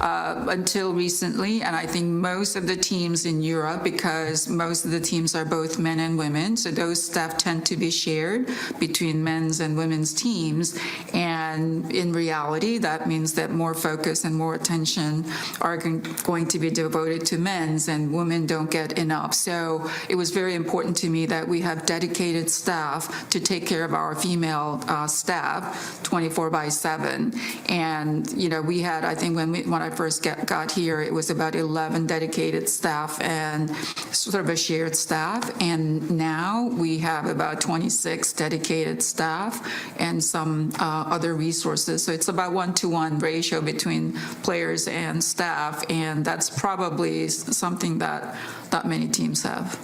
until recently. And I think most of the teams in Europe, because most of the teams are both men and women, so those staff tend to be shared between men's and women's teams. And in reality, that means that more focus and more attention are going to be devoted to men's, and women don't get enough. So it was very important to me that we have dedicated staff to take care of our female staff 24/7. And, we had, I think when I first got here, it was about 11 dedicated staff and sort of a shared staff. And now we have about 26 dedicated staff and some other resources. So it's about 1-to-1 ratio between players and staff. And that's probably something that not many teams have.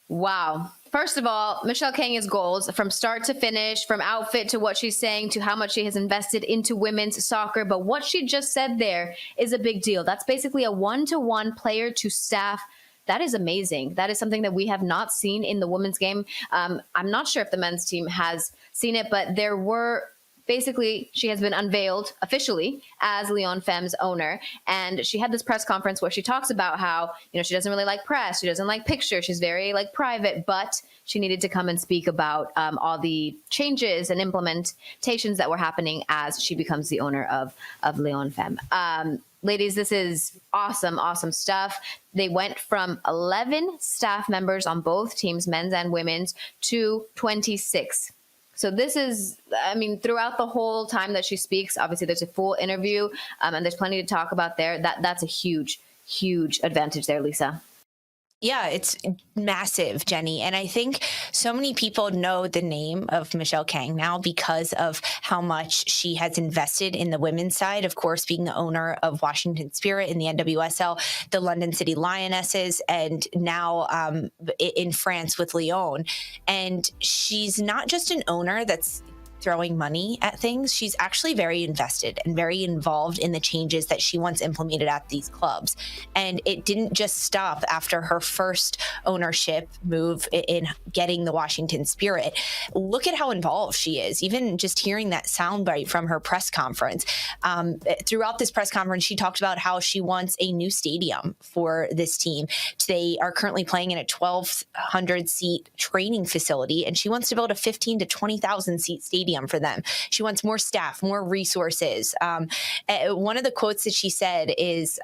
Wow. First of all, Michele Kang's goals from start to finish, from outfit to what she's saying to how much she has invested into women's soccer. But what she just said there is a big deal. That's basically a 1-to-1 player to staff. That is amazing. That is something that we have not seen in the women's game. I'm not sure if the men's team has seen it, but there were basically, she has been unveiled officially as Lyon Femmes owner. And she had this press conference where she talks about how, she doesn't really like press. She doesn't like pictures. She's very private, but she needed to come and speak about all the changes and implementations that were happening as she becomes the owner of Lyon Femmes. Ladies, this is awesome, awesome stuff. They went from 11 staff members on both teams, men's and women's, to 26. So this is, throughout the whole time that she speaks, obviously there's a full interview and there's plenty to talk about there. That's a huge, huge advantage there, Lisa. Yeah, it's massive, Jenny. And I think so many people know the name of Michele Kang now because of how much she has invested in the women's side, of course, being the owner of Washington Spirit in the NWSL, the London City Lionesses, and now in France with Lyon. And she's not just an owner that's throwing money at things. She's actually very invested and very involved in the changes that she wants implemented at these clubs. And it didn't just stop after her first ownership move in getting the Washington Spirit. Look at how involved she is. Even just hearing that soundbite from her press conference. Throughout this press conference, she talked about how she wants a new stadium for this team. They are currently playing in a 1,200 seat training facility, and she wants to build a 15 to 20,000 seat stadium for them. She wants more staff, more resources. One of the quotes that she said is,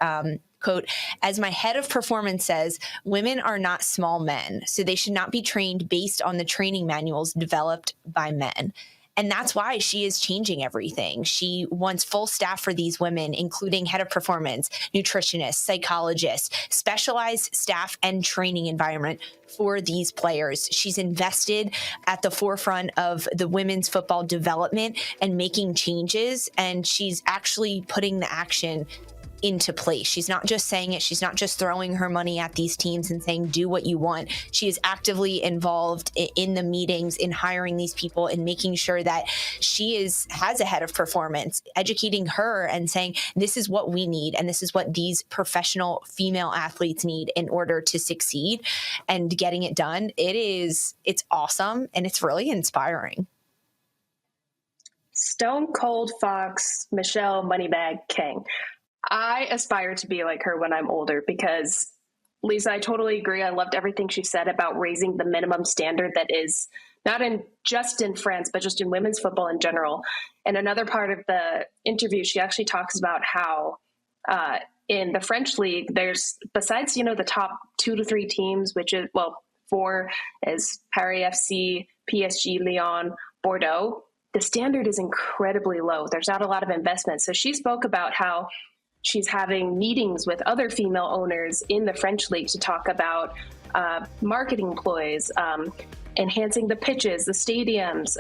quote, "As my head of performance says, women are not small men, so they should not be trained based on the training manuals developed by men." And that's why she is changing everything. She wants full staff for these women, including head of performance, nutritionists, psychologists, specialized staff and training environment for these players. She's invested at the forefront of the women's football development and making changes, and she's actually putting the action into place. She's not just saying it. She's not just throwing her money at these teams and saying, do what you want. She is actively involved in the meetings, in hiring these people and making sure that she has a head of performance, educating her and saying, this is what we need. And this is what these professional female athletes need in order to succeed, and getting it done. It's awesome. And it's really inspiring. Stone Cold Fox, Michele Moneybag Kang. I aspire to be like her when I'm older because, Lisa, I totally agree. I loved everything she said about raising the minimum standard that is not just in France, but just in women's football in general. And another part of the interview, she actually talks about how in the French league, there's, besides, the top 2 to 3 teams, which is, 4 is Paris FC, PSG, Lyon, Bordeaux, the standard is incredibly low. There's not a lot of investment. So she spoke about how she's having meetings with other female owners in the French league to talk about marketing ploys, enhancing the pitches, the stadiums,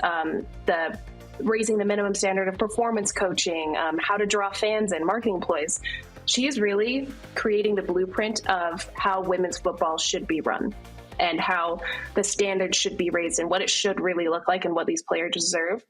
the raising the minimum standard of performance coaching, how to draw fans in, marketing ploys. She is really creating the blueprint of how women's football should be run and how the standards should be raised and what it should really look like and what these players deserve.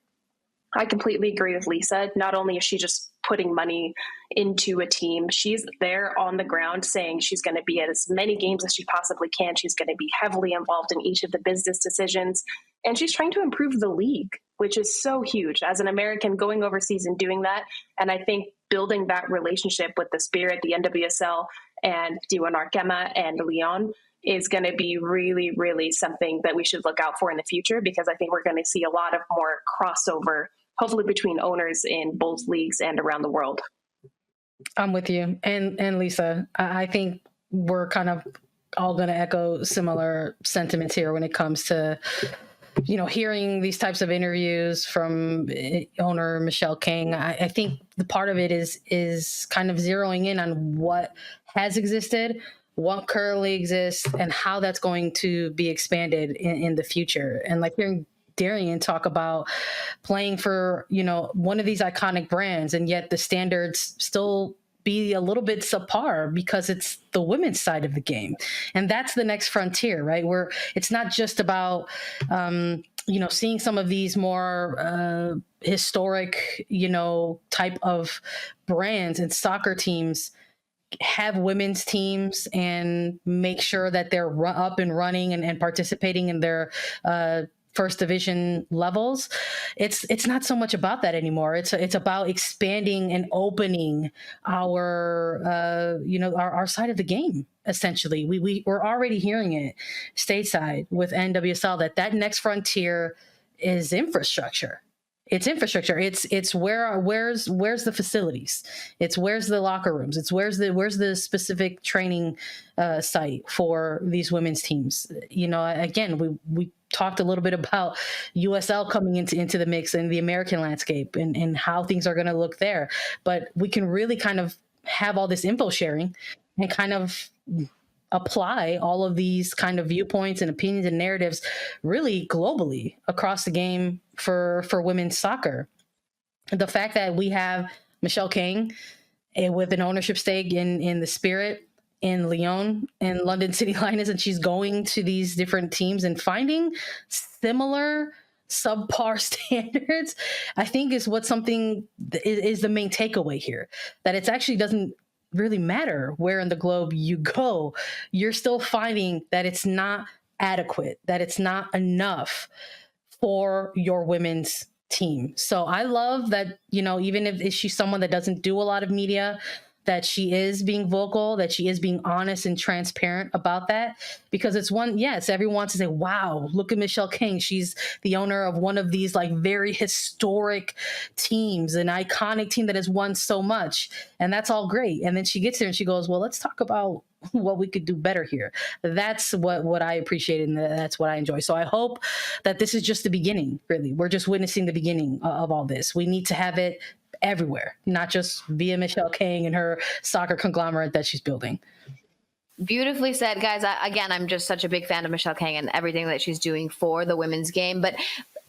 I completely agree with Lisa. Not only is she just putting money into a team, she's there on the ground saying she's going to be at as many games as she possibly can. She's going to be heavily involved in each of the business decisions. And she's trying to improve the league, which is so huge. As an American going overseas and doing that, and I think building that relationship with the Spirit, the NWSL, and Diwan Arkema and Lyon is going to be really, really something that we should look out for in the future, because I think we're going to see a lot of more crossover, hopefully between owners in both leagues and around the world. I'm with you. And Lisa, I think we're kind of all going to echo similar sentiments here when it comes to, you know, hearing these types of interviews from owner Michele Kang. I think the part of it is kind of zeroing in on what has existed, what currently exists, and how that's going to be expanded in the future. And like hearing Darian talk about playing for, you know, one of these iconic brands, and yet the standards still be a little bit subpar because it's the women's side of the game. And that's the next frontier, right? Where it's not just about, you know, seeing some of these more historic, you know, type of brands and soccer teams have women's teams and make sure that they're up and running and participating in their first division levels. It's not so much about that anymore. It's about expanding and opening our you know, our side of the game. Essentially, we're already hearing it stateside with NWSL that next frontier is infrastructure. It's infrastructure. It's where's the facilities. It's where's the locker rooms. It's where's the specific training site for these women's teams. You know, again, we talked a little bit about USL coming into the mix and the American landscape and how things are going to look there. But we can really kind of have all this info sharing and kind of apply all of these kind of viewpoints and opinions and narratives really globally across the game for women's soccer. The fact that we have Michele Kang with an ownership stake in the Spirit, in Lyon and London City Lioness, and she's going to these different teams and finding similar subpar standards, I think is what something is the main takeaway here, that it actually doesn't really matter where in the globe you go. You're still finding that it's not adequate, that it's not enough for your women's team. So I love that, you know, even if she's someone that doesn't do a lot of media, that she is being vocal, that she is being honest and transparent about that, because it's one, yes, everyone wants to say, wow, look at Michele Kang. She's the owner of one of these like very historic teams, an iconic team that has won so much. And that's all great. And then she gets there and she goes, well, let's talk about what we could do better here. That's what I appreciate, and that's what I enjoy. So I hope that this is just the beginning, really. We're just witnessing the beginning of all this. We need to have it everywhere, not just via Michele Kang and her soccer conglomerate that she's building. Beautifully said, guys. Again, I'm just such a big fan of Michele Kang and everything that she's doing for the women's game. But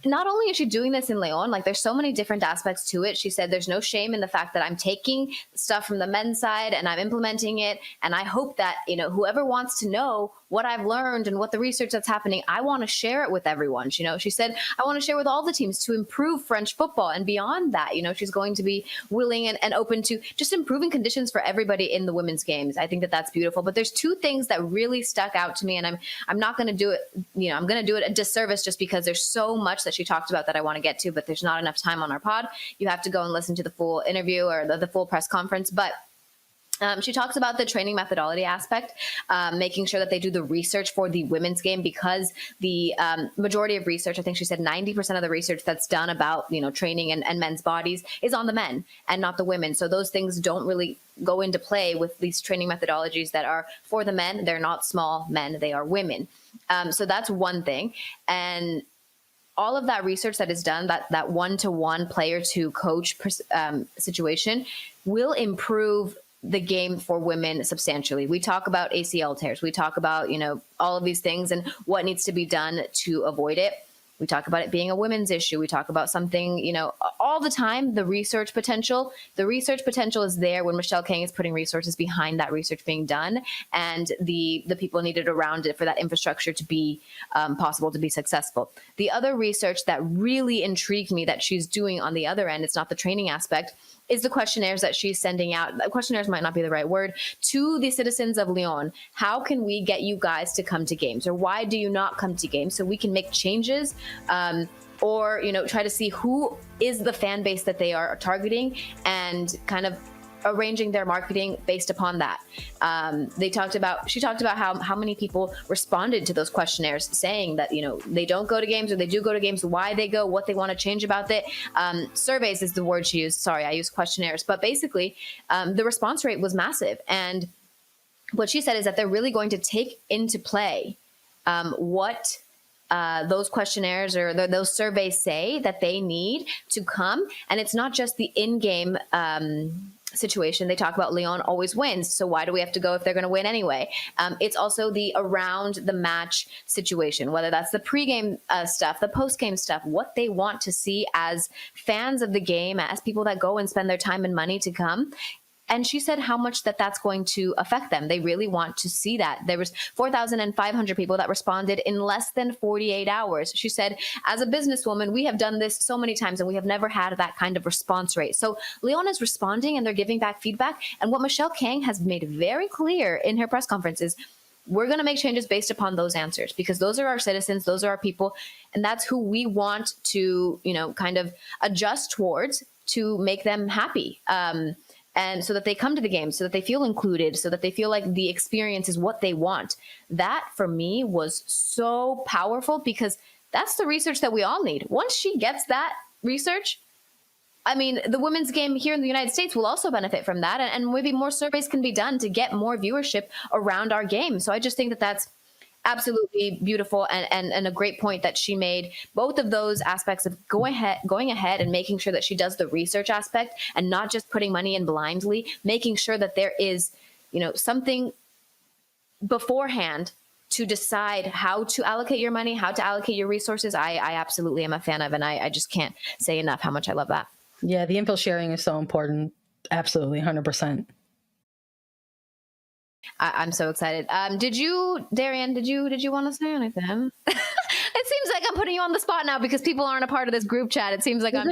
not only is she doing this in Lyon, like there's so many different aspects to it. She said there's no shame in the fact that I'm taking stuff from the men's side and I'm implementing it. And I hope that, you know, whoever wants to know what I've learned and what the research that's happening, I want to share it with everyone. You know, she said, I want to share with all the teams to improve French football. And beyond that, you know, she's going to be willing and open to just improving conditions for everybody in the women's games. I think that that's beautiful. But there's two things that really stuck out to me, and I'm not going to do it, you know, I'm going to do it a disservice just because there's so much that she talked about that I want to get to, but there's not enough time on our pod. You have to go and listen to the full interview or the full press conference. But she talks about the training methodology aspect, making sure that they do the research for the women's game, because the majority of research, I think she said 90% of the research that's done about, you know, training and men's bodies is on the men and not the women. So those things don't really go into play with these training methodologies that are for the men. They're not small men, they are women. So that's one thing. And all of that research that is done, that one-to-one player to coach situation will improve the game for women substantially. We talk about ACL tears. We talk about, you know, all of these things and what needs to be done to avoid it. We talk about it being a women's issue. We talk about something, you know, all the time, the research potential. The research potential is there when Michele Kang is putting resources behind that research being done, and the people needed around it for that infrastructure to be possible to be successful. The other research that really intrigued me that she's doing on the other end, it's not the training aspect, is the questionnaires that she's sending out. Questionnaires might not be the right word, to the citizens of Lyon. How can we get you guys to come to games? Or why do you not come to games? So we can make changes, or, you know, try to see who is the fan base that they are targeting and kind of arranging their marketing based upon that. She talked about how many people responded to those questionnaires saying that, they don't go to games, or they do go to games, why they go, what they want to change about it. Surveys is the word she used. Sorry, I used questionnaires. But basically, the response rate was massive. And what she said is that they're really going to take into play what those questionnaires or those surveys say that they need to come. And it's not just the in-game situation. They talk about Lyon always wins, so why do we have to go if they're going to win anyway? It's also the around the match situation, whether that's the pregame stuff, the postgame stuff, what they want to see as fans of the game, as people that go and spend their time and money to come. And she said how much that's going to affect them. They really want to see that. There was 4,500 people that responded in less than 48 hours. She said, as a businesswoman, we have done this so many times and we have never had that kind of response rate. So Lyon is responding and they're giving back feedback. And what Michele Kang has made very clear in her press conference is, we're going to make changes based upon those answers, because those are our citizens, those are our people, and that's who we want to, kind of adjust towards to make them happy. And so that they come to the game, so that they feel included, so that they feel like the experience is what they want. That, for me, was so powerful, because that's the research that we all need. Once she gets that research, I mean, the women's game here in the United States will also benefit from that. And maybe more surveys can be done to get more viewership around our game. So I just think that that's absolutely beautiful and a great point that she made. Both of those aspects of going ahead and making sure that she does the research aspect and not just putting money in blindly, making sure that there is, something beforehand to decide how to allocate your money, how to allocate your resources. I absolutely am a fan of, and I just can't say enough how much I love that. Yeah, the info sharing is so important. Absolutely, 100%. I'm so excited. Darian, did you want to say anything? It seems like I'm putting you on the spot now because people aren't a part of this group chat. It seems like Is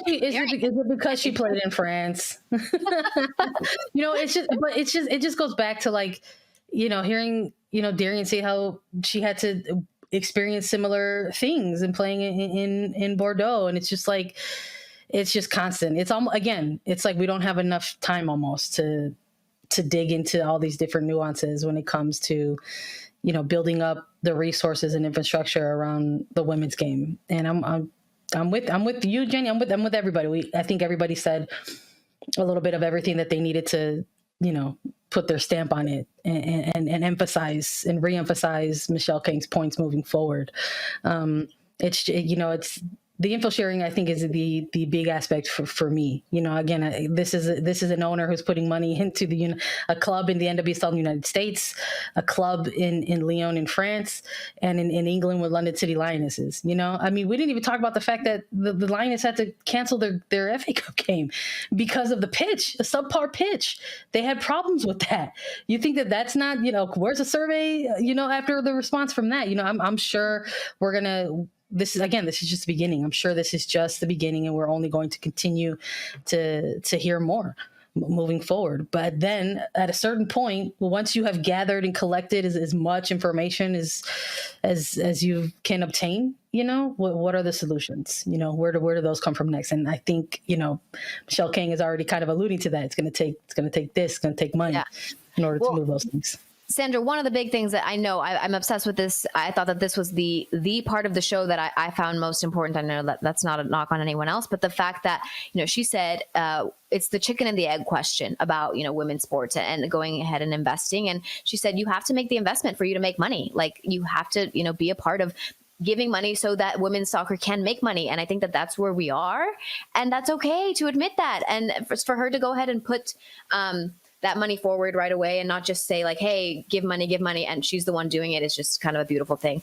it because she played in France? It just goes back to hearing, Darian say how she had to experience similar things in playing in Bordeaux. And it's just it's just constant. It's almost, again, it's like we don't have enough time almost to dig into all these different nuances when it comes to, building up the resources and infrastructure around the women's game. And I'm with you, Jenny. I'm with everybody. I think everybody said a little bit of everything that they needed to, put their stamp on it and emphasize and reemphasize Michele Kang's points moving forward. It's the info sharing, I think, is the big aspect for me. Again, this is an owner who's putting money into a club in the NWSL in the United States, a club in Lyon in France, and in England with London City Lionesses. We didn't even talk about the fact that the Lioness had to cancel their FA Cup game because of the pitch, a subpar pitch. They had problems with that. You think that's not, where's the survey, after the response from that? I'm sure we're going to. This is just the beginning. I'm sure this is just the beginning, and we're only going to continue to hear more moving forward. But then at a certain point, once you have gathered and collected as much information as you can obtain, what are the solutions? Where do those come from next? And I think, Michele Kang is already kind of alluding to that. It's going to take money in order to move those things. Sandra, one of the big things that I know, I'm obsessed with this. I thought that this was the part of the show that I found most important. I know that that's not a knock on anyone else, but the fact that, she said it's the chicken and the egg question about, women's sports and going ahead and investing. And she said, you have to make the investment for you to make money. Like, you have to, be a part of giving money so that women's soccer can make money. And I think that that's where we are. And that's okay to admit that. And for her to go ahead and put that money forward right away and not just say hey, give money. And she's the one doing it is just kind of a beautiful thing.